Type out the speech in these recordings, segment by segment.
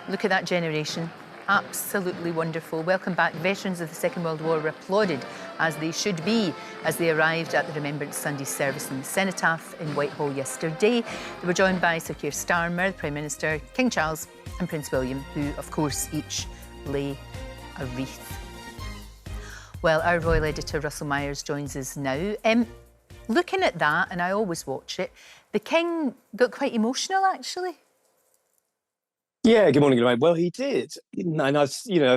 Look at that generation. Absolutely wonderful. Welcome back. Veterans of the Second World War were applauded, as they should be, as they arrived at the Remembrance Sunday service in the Cenotaph in Whitehall yesterday. They were joined by Sir Keir Starmer, the Prime Minister, King Charles and Prince William, who, of course, each lay a wreath. Well, our royal editor, Russell Myers, joins us now. Looking at that, and I always watch it, the King got quite emotional, actually. Yeah, good morning, Lorraine. Well, he did, and I've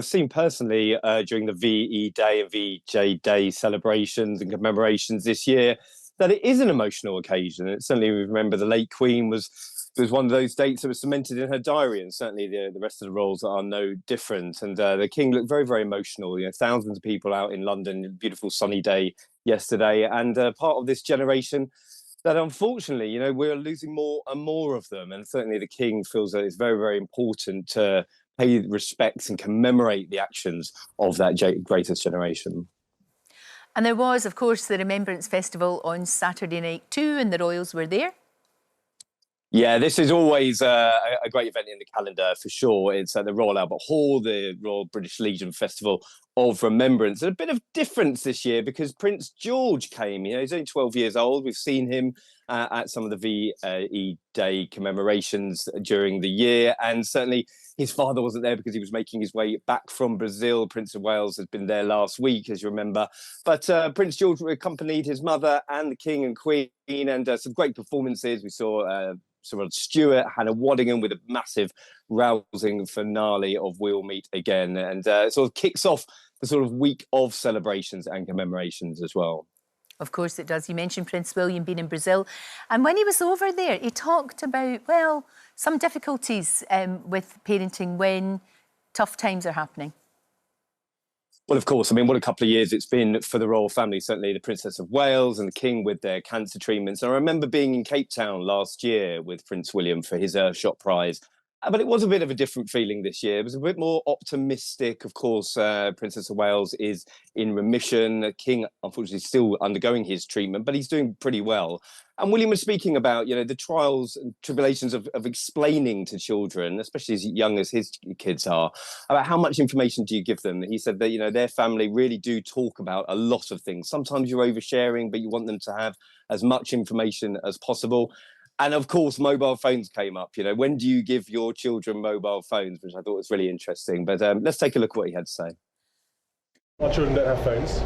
seen personally during the VE Day and VJ Day celebrations and commemorations this year that it is an emotional occasion. And certainly, we remember the late Queen was one of those dates that was cemented in her diary, and certainly the rest of the royals are no different. And the King looked very, very emotional. You know, thousands of people out in London, beautiful sunny day yesterday, and part of this generation that unfortunately, you know, we're losing more and more of them. And certainly the King feels that it's very, very important to pay respects and commemorate the actions of that greatest generation. And there was, of course, the Remembrance Festival on Saturday night too, and the royals were there. Yeah, this is always a great event in the calendar for sure. It's at the Royal Albert Hall, the Royal British Legion Festival of Remembrance. And a bit of difference this year because Prince George came. You know, he's only 12 years old. We've seen him at some of the VE Day commemorations during the year. And certainly his father wasn't there because he was making his way back from Brazil. Prince of Wales had been there last week, as you remember. But Prince George accompanied his mother and the King and Queen, and some great performances. We saw Sir Rod Stewart, Hannah Waddingham with a massive, rousing finale of We'll Meet Again. And it sort of kicks off the sort of week of celebrations and commemorations as well. Of course it does. You mentioned Prince William being in Brazil. And when he was over there, he talked about, well, some difficulties with parenting when tough times are happening. Well, of course, I mean, what a couple of years it's been for the royal family, certainly the Princess of Wales and the King with their cancer treatments. And I remember being in Cape Town last year with Prince William for his Earthshot Prize. But it was a bit of a different feeling this year. It was a bit more optimistic. Of course, Princess of Wales is in remission. The King, unfortunately, still undergoing his treatment, but he's doing pretty well. And William was speaking about, you know, the trials and tribulations of explaining to children, especially as young as his kids are, about how much information do you give them. He said that, you know, their family really do talk about a lot of things. Sometimes you're oversharing, but you want them to have as much information as possible. And of course, mobile phones came up. You know, when do you give your children mobile phones? Which I thought was really interesting. But let's take a look at what he had to say. Our children don't have phones.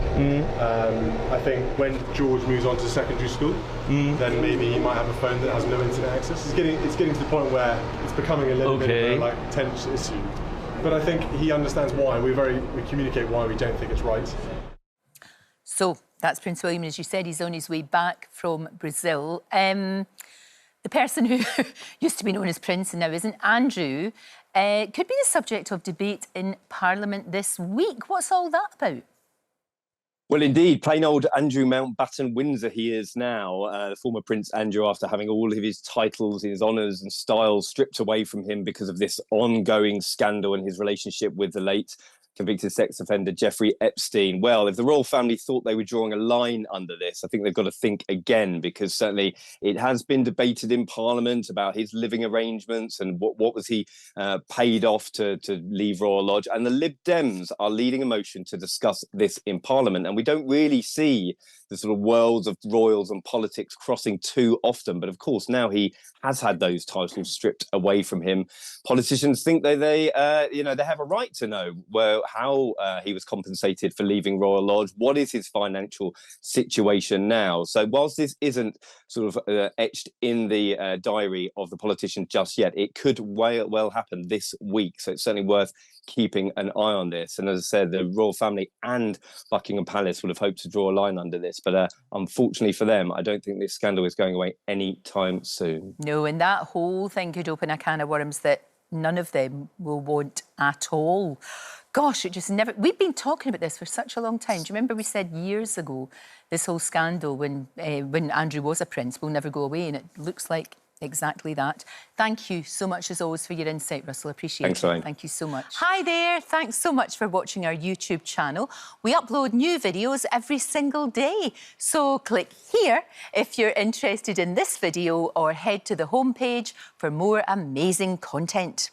I think when George moves on to secondary school, then maybe he might have a phone that has no internet access. It's getting to the point where it's becoming a little bit of a like tense issue. But I think he understands why. We communicate why we don't think it's right. So that's Prince William, as you said, he's on his way back from Brazil. The person who used to be known as Prince and now isn't, Andrew, could be the subject of debate in Parliament this week. What's all that about? Well, indeed, plain old Andrew Mountbatten Windsor he is now, the former Prince Andrew, after having all of his titles, his honours and styles stripped away from him because of this ongoing scandal and his relationship with the late convicted sex offender Jeffrey Epstein. Well, if the royal family thought they were drawing a line under this, I think they've got to think again, because certainly it has been debated in Parliament about his living arrangements and what was he paid off to leave Royal Lodge. And the Lib Dems are leading a motion to discuss this in Parliament. And we don't really see the sort of worlds of royals and politics crossing too often. But of course, now he has had those titles stripped away from him. Politicians think they have a right to know how he was compensated for leaving Royal Lodge. What is his financial situation now? So whilst this isn't sort of etched in the diary of the politician just yet, it could well happen this week. So it's certainly worth keeping an eye on this. And as I said, the royal family and Buckingham Palace would have hoped to draw a line under this. But unfortunately for them, I don't think this scandal is going away anytime soon. No, and that whole thing could open a can of worms that none of them will want at all. Gosh, it just never... We've been talking about this for such a long time. Do you remember we said years ago, this whole scandal when Andrew was a prince will never go away, and it looks like exactly that. Thank you so much, as always, for your insight, Russell. Appreciate it. Thanks, Thank you so much. Hi there. Thanks so much for watching our YouTube channel. We upload new videos every single day. So click here if you're interested in this video, or head to the homepage for more amazing content.